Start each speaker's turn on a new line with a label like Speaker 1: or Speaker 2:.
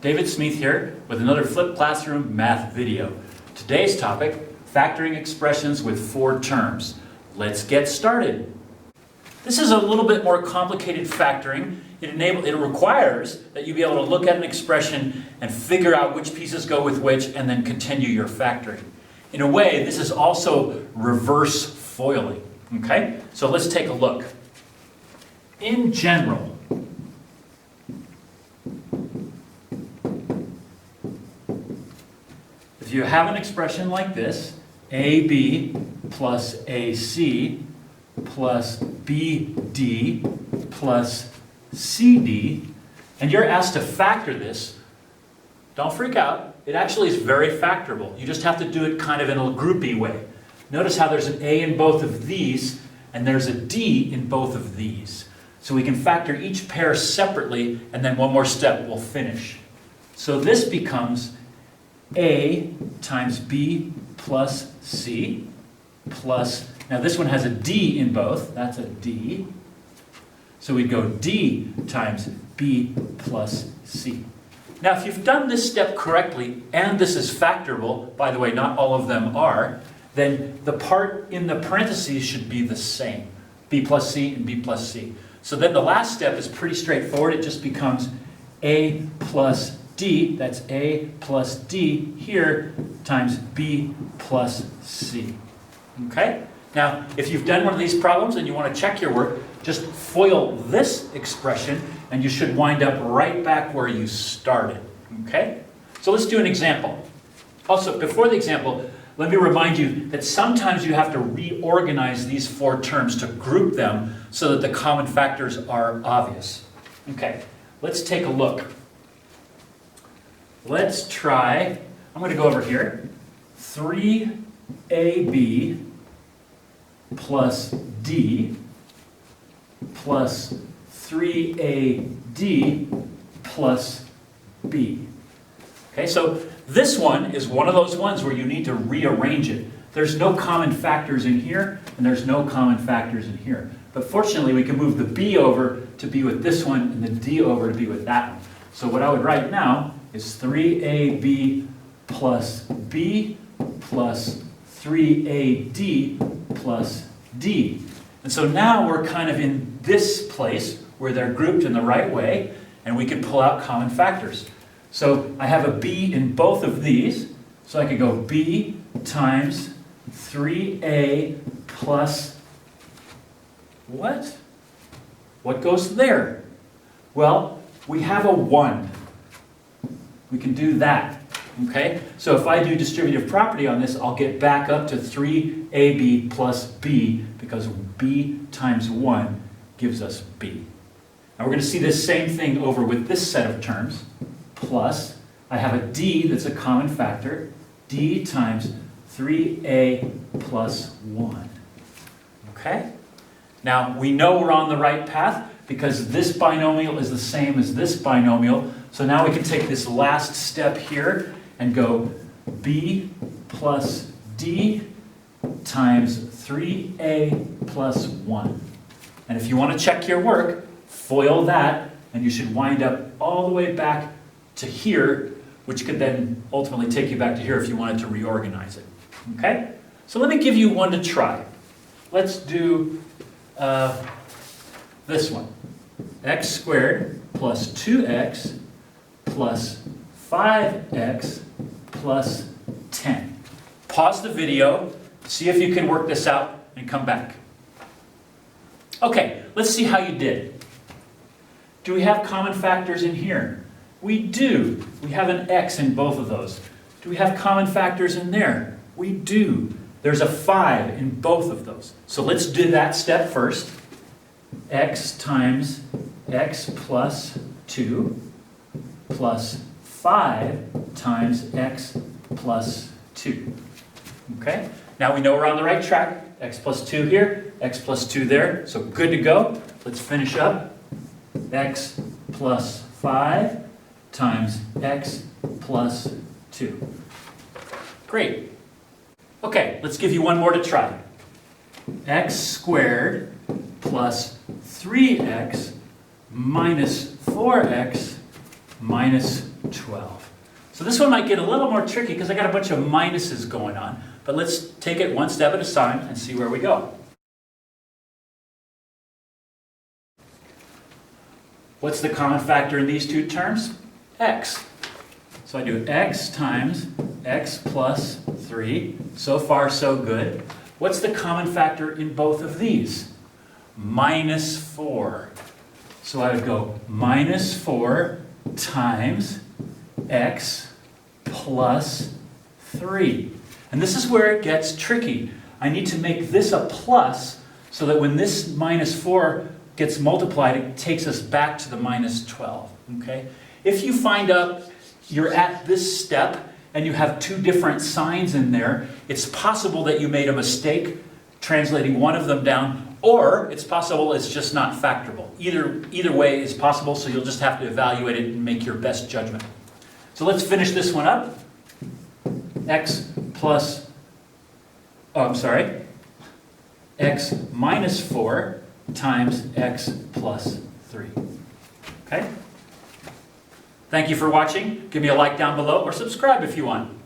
Speaker 1: David Smith here with another Flipped Classroom math video. Today's topic, factoring expressions with four terms. Let's get started. This is a little bit more complicated factoring. It requires that you be able to look at an expression and figure out which pieces go with which and then continue your factoring. In a way, this is also reverse foiling. Okay? So let's take a look. In general, if you have an expression like this, AB plus AC plus BD plus CD, and you're asked to factor this, don't freak out. It actually is very factorable. You just have to do it kind of in a groupy way. Notice how there's an A in both of these, and there's a D in both of these. So we can factor each pair separately, and then one more step, we'll finish. So this becomes A times B plus C plus, now this one has a D in both, that's a D. So we'd go D times B plus C. Now if you've done this step correctly, and this is factorable, by the way, not all of them are, then the part in the parentheses should be the same. B plus C and B plus C. So then the last step is pretty straightforward. It just becomes A plus D, that's A plus D here, times B plus C. Okay? Now, if you've done one of these problems and you want to check your work, just FOIL this expression and you should wind up right back where you started. Okay? So let's do an example. Also, before the example, let me remind you that sometimes you have to reorganize these four terms to group them so that the common factors are obvious. Okay, let's take a look. Let's try, I'm going to go over here, 3AB plus D plus 3AD plus B. Okay, so this one is one of those ones where you need to rearrange it. There's no common factors in here, and there's no common factors in here. But fortunately, we can move the B over to be with this one, and the D over to be with that one. So what I would write now is 3AB plus B plus 3AD plus D. And so now we're kind of in this place where they're grouped in the right way, and we can pull out common factors. So I have a B in both of these, so I could go B times 3A plus what? What goes there? Well, we have a 1. We can do that, okay? So if I do distributive property on this, I'll get back up to 3AB plus B, because B times 1 gives us B. Now we're going to see this same thing over with this set of terms. Plus, I have a D that's a common factor, D times 3A plus 1. Okay? Now, we know we're on the right path because this binomial is the same as this binomial. So now we can take this last step here and go B plus D times 3A plus 1. And if you want to check your work, FOIL that, and you should wind up all the way back to here, which could then ultimately take you back to here if you wanted to reorganize it. Okay? So let me give you one to try. Let's do this one. X squared plus 2x plus 5x plus 10. Pause the video, see if you can work this out, and come back. Okay, let's see how you did. Do we have common factors in here? We do. We have an x in both of those. Do we have common factors in there? We do. There's a 5 in both of those. So let's do that step first. X times x plus 2 plus 5 times x plus 2. Okay? Now we know we're on the right track. X plus 2 here, x plus 2 there. So good to go. Let's finish up. X plus 5 times x plus 2. Great. Okay, let's give you one more to try. X squared plus 3x minus 4x minus 12. So this one might get a little more tricky because I got a bunch of minuses going on. But let's take it one step at a time and see where we go. What's the common factor in these two terms? X. So I do x times x plus 3. So far, so good. What's the common factor in both of these? Minus 4. So I would go minus 4 times x plus 3. And this is where it gets tricky. I need to make this a plus so that when this minus 4 gets multiplied, it takes us back to the minus 12. Okay? If you find out you're at this step and you have two different signs in there, it's possible that you made a mistake translating one of them down, or it's possible it's just not factorable. Either way is possible, so you'll just have to evaluate it and make your best judgment. So let's finish this one up. X minus 4 times x plus 3. Okay? Thank you for watching. Give me a like down below or subscribe if you want.